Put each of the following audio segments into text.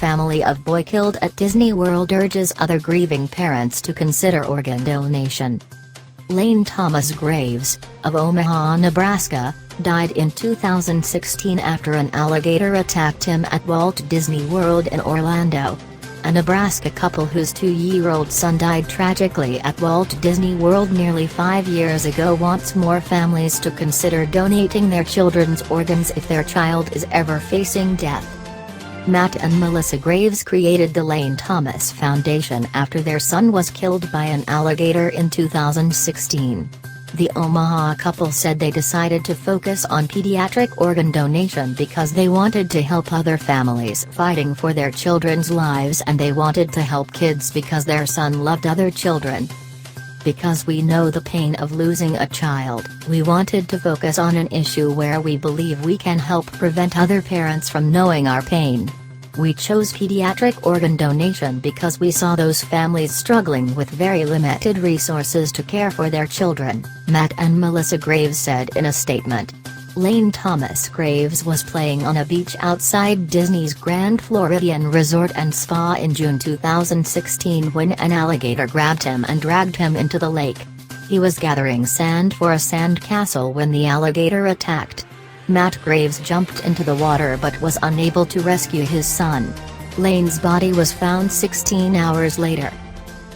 family of boy killed at Disney World urges other grieving parents to consider organ donation. Lane Thomas Graves, of Omaha, Nebraska, died in 2016 after an alligator attacked him at Walt Disney World in Orlando. A Nebraska couple whose 2-year-old son died tragically at Walt Disney World nearly 5 years ago wants more families to consider donating their children's organs if their child is ever facing death. Matt and Melissa Graves created the Lane Thomas Foundation after their son was killed by an alligator in 2016. The Omaha couple said they decided to focus on pediatric organ donation because they wanted to help other families fighting for their children's lives, and they wanted to help kids because their son loved other children. Because we know the pain of losing a child, we wanted to focus on an issue where we believe we can help prevent other parents from knowing our pain. We chose pediatric organ donation because we saw those families struggling with very limited resources to care for their children, Matt and Melissa Graves said in a statement. Lane Thomas Graves was playing on a beach outside Disney's Grand Floridian Resort and Spa in June 2016 when an alligator grabbed him and dragged him into the lake. He was gathering sand for a sand castle when the alligator attacked. Matt Graves jumped into the water but was unable to rescue his son. Lane's body was found 16 hours later.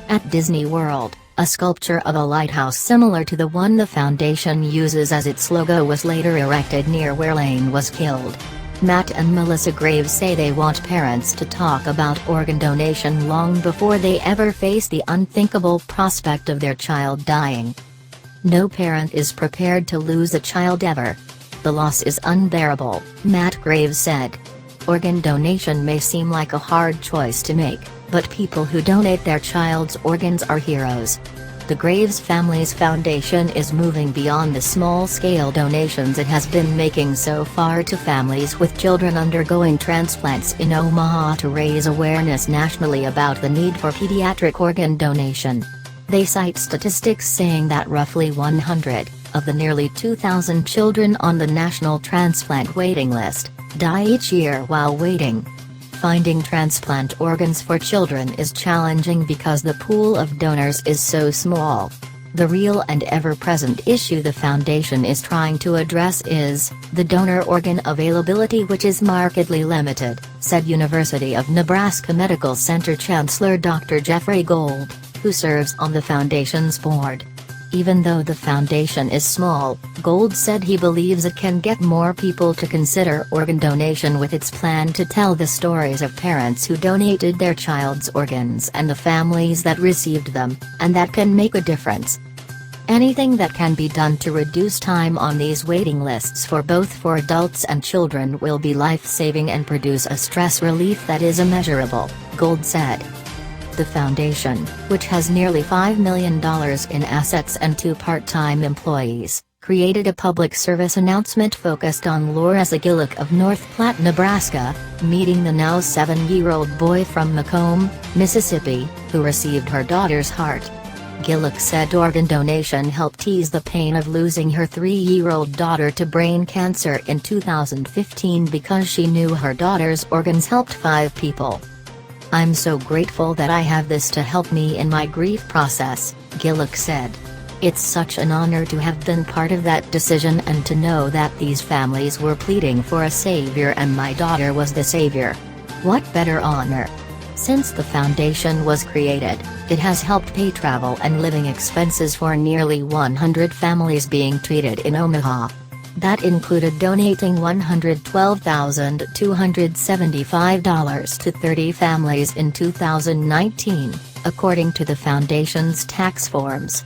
At Disney World, a sculpture of a lighthouse similar to the one the foundation uses as its logo was later erected near where Lane was killed. Matt and Melissa Graves say they want parents to talk about organ donation long before they ever face the unthinkable prospect of their child dying. No parent is prepared to lose a child ever. The loss is unbearable, Matt Graves said. Organ donation may seem like a hard choice to make, but people who donate their child's organs are heroes. The Graves Family's Foundation is moving beyond the small-scale donations it has been making so far to families with children undergoing transplants in Omaha to raise awareness nationally about the need for pediatric organ donation. They cite statistics saying that roughly 100 of the nearly 2,000 children on the national transplant waiting list die each year while waiting. Finding transplant organs for children is challenging because the pool of donors is so small. The real and ever-present issue the foundation is trying to address is the donor organ availability, which is markedly limited, said University of Nebraska Medical Center Chancellor Dr. Jeffrey Gold, who serves on the foundation's board. Even though the foundation is small, Gold said he believes it can get more people to consider organ donation with its plan to tell the stories of parents who donated their child's organs and the families that received them, and that can make a difference. Anything that can be done to reduce time on these waiting lists for adults and children will be life-saving and produce a stress relief that is immeasurable, Gold said. The foundation, which has nearly $5 million in assets and 2 part-time employees, created a public service announcement focused on Laura Zagillick of North Platte, Nebraska, meeting the now 7-year-old boy from Macomb, Mississippi, who received her daughter's heart. Gillick said organ donation helped ease the pain of losing her 3-year-old daughter to brain cancer in 2015 because she knew her daughter's organs helped 5 people. "I'm so grateful that I have this to help me in my grief process," Gillick said. "It's such an honor to have been part of that decision and to know that these families were pleading for a savior and my daughter was the savior. What better honor?" Since the foundation was created, it has helped pay travel and living expenses for nearly 100 families being treated in Omaha. That included donating $112,275 to 30 families in 2019, according to the foundation's tax forms.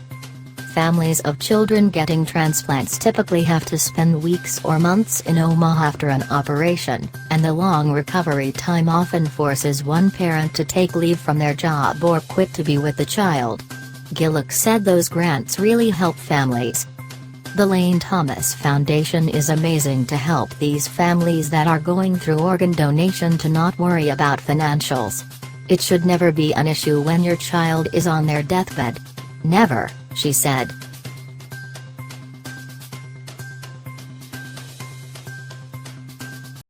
Families of children getting transplants typically have to spend weeks or months in Omaha after an operation, and the long recovery time often forces one parent to take leave from their job or quit to be with the child. Gillick said those grants really help families. The Lane Thomas Foundation is amazing to help these families that are going through organ donation to not worry about financials. It should never be an issue when your child is on their deathbed. Never, she said.